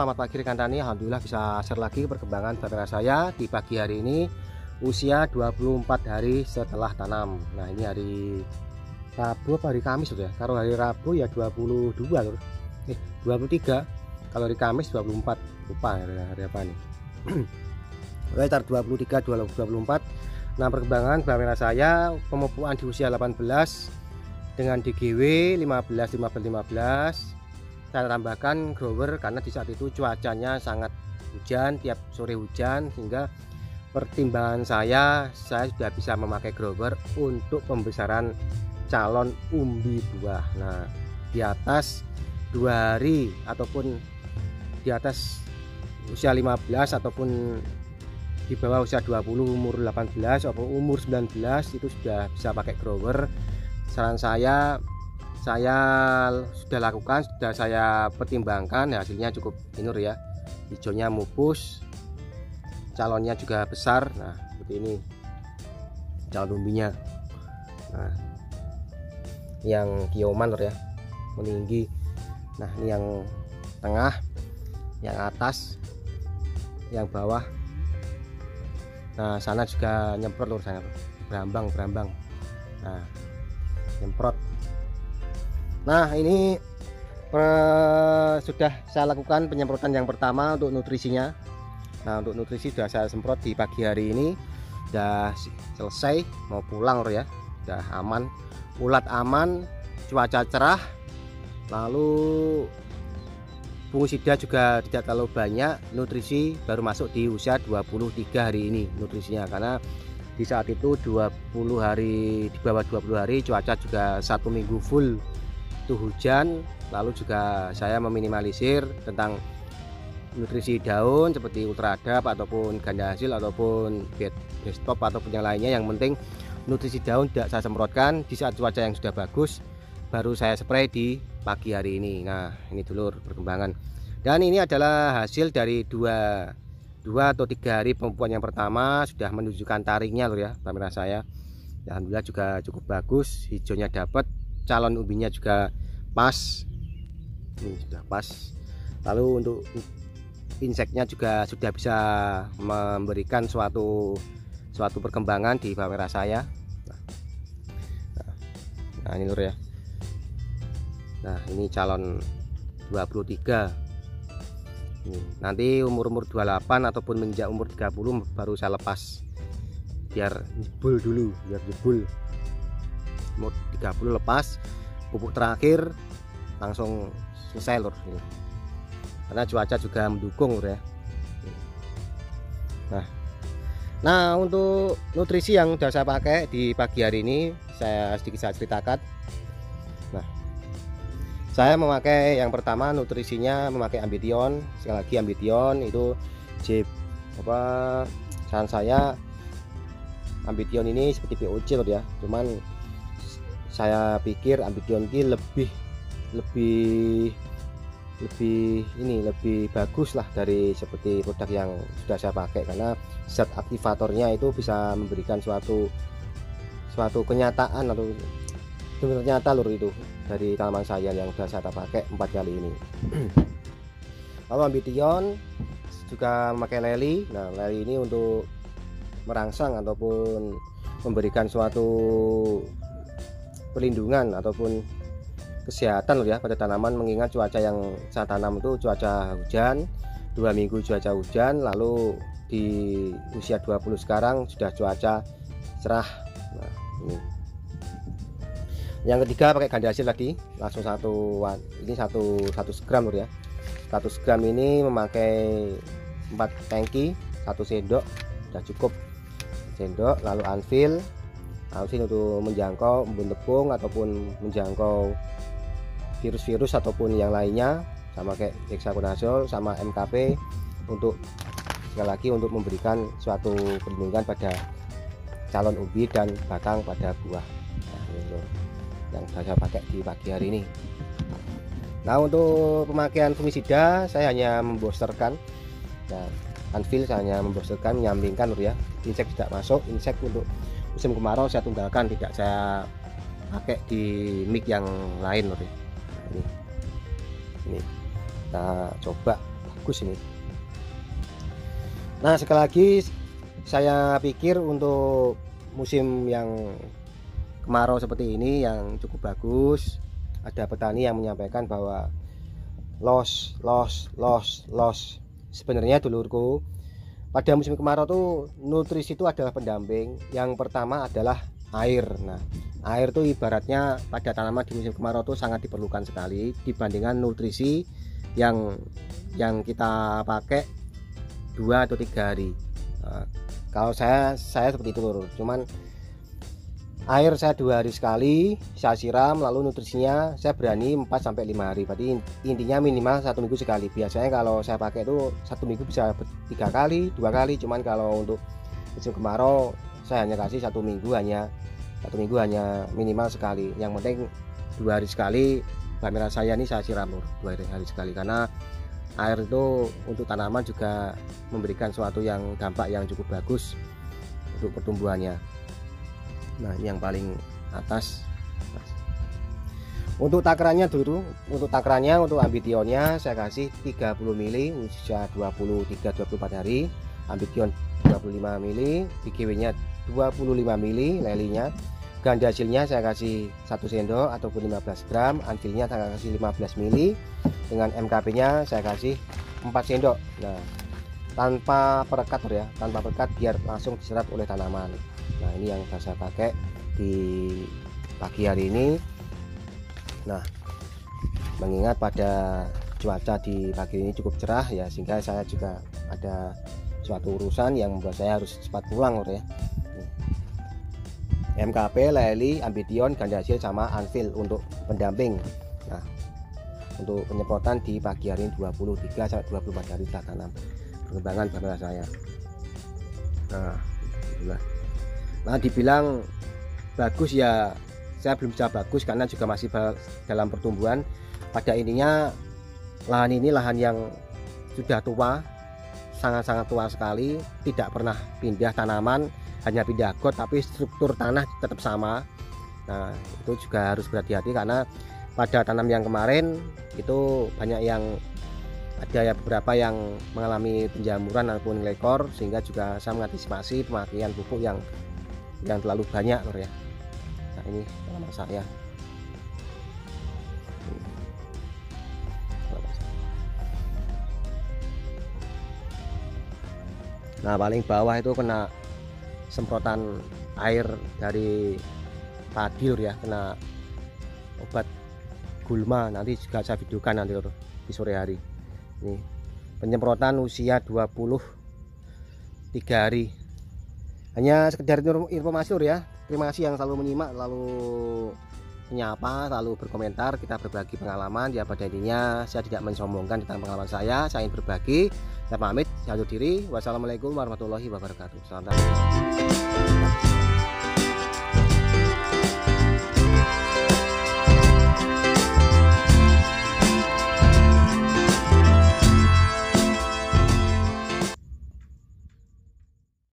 selamat pagi rekan tani. Alhamdulillah bisa share lagi perkembangan bawang merah saya di pagi hari ini, usia 24 hari setelah tanam. Nah, ini hari Rabu apa hari Kamis ya? Kalau hari Rabu ya 22 loh. 23. Kalau hari Kamis 24. Lupa hari apa nih. Sekitar 23 24. Nah, perkembangan bawang merah saya pemupukan di usia 18 dengan DGW 15. Saya tambahkan grower karena di saat itu cuacanya sangat hujan, tiap sore hujan, sehingga pertimbangan saya sudah bisa memakai grower untuk pembesaran calon umbi buah. Nah, di atas 2 hari ataupun di atas usia 15 ataupun di bawah usia 20, umur 18 atau umur 19 itu sudah bisa pakai grower. Saran saya sudah lakukan, sudah saya pertimbangkan, hasilnya cukup inur ya, hijaunya mupus, calonnya juga besar. Nah, seperti ini calon umbinya. Nah, yang kioman ya, meninggi. Nah, ini yang tengah, yang atas, yang bawah. Nah, sana juga nyemprot lur, sana berambang. Nah, nyemprot. Nah, ini sudah saya lakukan penyemprotan yang pertama untuk nutrisinya. Nah, untuk nutrisi sudah saya semprot di pagi hari ini, sudah selesai, mau pulang lur ya, sudah aman, ulat aman, cuaca cerah, lalu fungisida juga tidak terlalu banyak. Nutrisi baru masuk di usia 23 hari ini nutrisinya, karena di saat itu 20 hari, di bawah 20 hari cuaca juga 1 minggu full itu hujan. Lalu juga saya meminimalisir tentang nutrisi daun seperti ultradap ataupun ganda hasil ataupun bestop ataupun yang lainnya. Yang penting nutrisi daun tidak saya semprotkan di saat cuaca yang sudah bagus, baru saya spray di pagi hari ini. Nah, ini dulur perkembangan, dan ini adalah hasil dari 2 atau 3 hari pemupukan yang pertama. Sudah menunjukkan taringnya lur ya, bawang merah saya. Alhamdulillah juga cukup bagus, hijaunya dapat, calon umbinya juga pas, ini sudah pas. Lalu untuk inseknya juga sudah bisa memberikan suatu perkembangan di bawang merah saya. Nah, ini lur ya. Nah, ini calon 23. Nanti umur 28 ataupun menginjak umur 30 baru saya lepas, biar jebul dulu, umur 30 lepas, pupuk terakhir langsung selesai lur, karena cuaca juga mendukung lur ya. Nah, untuk nutrisi yang sudah saya pakai di pagi hari ini saya ceritakan. Nah, saya memakai yang pertama nutrisinya memakai Ambition. Sekali lagi Ambition itu saran saya, Ambition ini seperti POC lur ya, cuman saya pikir Ambition ini lebih bagus lah dari seperti produk yang sudah saya pakai, karena zat aktivatornya itu bisa memberikan suatu kenyataan atau ternyata lur itu dari tanaman saya yang sudah saya pakai 4 kali ini. Lalu Ambition juga memakai leli. Nah, leli ini untuk merangsang ataupun memberikan suatu perlindungan ataupun kesehatan lur ya pada tanaman, mengingat cuaca yang saya tanam itu cuaca hujan, 2 minggu cuaca hujan, lalu di usia 20 sekarang sudah cuaca cerah. Nah, ini yang ketiga pakai ganda hasil tadi, langsung ini satu gram lur ya. 100 gram ini memakai 4 tangki, 1 sendok sudah cukup sendok. Lalu Anvil untuk menjangkau embun tepung ataupun menjangkau virus-virus ataupun yang lainnya, sama kayak hexaconazole sama MKP untuk sekali lagi untuk memberikan suatu perlindungan pada calon umbi dan batang pada buah. Nah, ini yang saya pakai di pagi hari ini. Nah, untuk pemakaian fungisida saya hanya membosterkan. Nah, Anvil saya hanya membosterkan, menyampingkan lur ya. Insek tidak masuk, insek untuk musim kemarau saya tunggalkan, tidak saya pakai di mix yang lain lur ya. Ini kita coba bagus ini. Nah, sekali lagi saya pikir untuk musim yang kemarau seperti ini yang cukup bagus, ada petani yang menyampaikan bahwa loss. Sebenarnya dulurku, pada musim kemarau tuh nutrisi itu adalah pendamping. Yang pertama adalah air. Nah, air tuh ibaratnya pada tanaman di musim kemarau tuh sangat diperlukan sekali dibandingkan nutrisi yang kita pakai 2 atau 3 hari. Nah, kalau saya seperti itu lur. Cuman air saya 2 hari sekali saya siram, lalu nutrisinya saya berani 4 sampai 5 hari. Berarti intinya minimal 1 minggu sekali. Biasanya kalau saya pakai itu 1 minggu bisa 3 kali, 2 kali. Cuman kalau untuk musim kemarau saya hanya kasih 1 minggu hanya minimal sekali. Yang penting 2 hari sekali. Bahan merah saya ini saya siram 2 hari sekali, karena air itu untuk tanaman juga memberikan suatu yang dampak yang cukup bagus untuk pertumbuhannya. Nah, ini yang paling atas. Untuk takarannya dulu, untuk ambidionnya saya kasih 30 mili usia 23-24 hari, ambidion 25 mili, BGW nya 25 mili, lelinya. Ganda hasilnya saya kasih 1 sendok ataupun 15 gram, anjilnya saya kasih 15 mili, dengan MKP nya saya kasih 4 sendok. Nah, tanpa perekat ya, tanpa perekat biar langsung diserap oleh tanaman. Nah, ini yang saya pakai di pagi hari ini. Nah, mengingat pada cuaca di pagi ini cukup cerah ya, sehingga saya juga ada suatu urusan yang membuat saya harus cepat pulang ya. MKP, leli, ambidion, ganda hasil sama anfil untuk pendamping. Nah, untuk penyemprotan di pagi hari ini 23 sampai 24 hari setelah tanam pengembangan bamera saya. Nah, itulah. Nah, dibilang bagus ya, saya belum bisa bagus karena juga masih dalam pertumbuhan. Pada intinya lahan ini lahan yang sudah tua, sangat-sangat tua sekali, tidak pernah pindah tanaman, hanya pindah got, tapi struktur tanah tetap sama. Nah, itu juga harus berhati-hati karena pada tanam yang kemarin itu banyak yang ada ya, beberapa yang mengalami penjamuran ataupun lekor, sehingga juga saya mengantisipasi pemakaian pupuk yang terlalu banyak lor ya. Nah, ini tanaman saya. Nah, paling bawah itu kena semprotan air dari padi lor ya, kena obat gulma, nanti juga saya videokan nanti lor di sore hari. Ini penyemprotan usia 23 hari. Hanya sekedar informasi lor ya. Terima kasih yang selalu menyimak, selalu menyapa, selalu berkomentar, kita berbagi pengalaman ya. Pada intinya saya tidak mensombongkan tentang pengalaman saya ingin berbagi. Saya pamit, saya undur diri. Wassalamualaikum warahmatullahi wabarakatuh. Salam.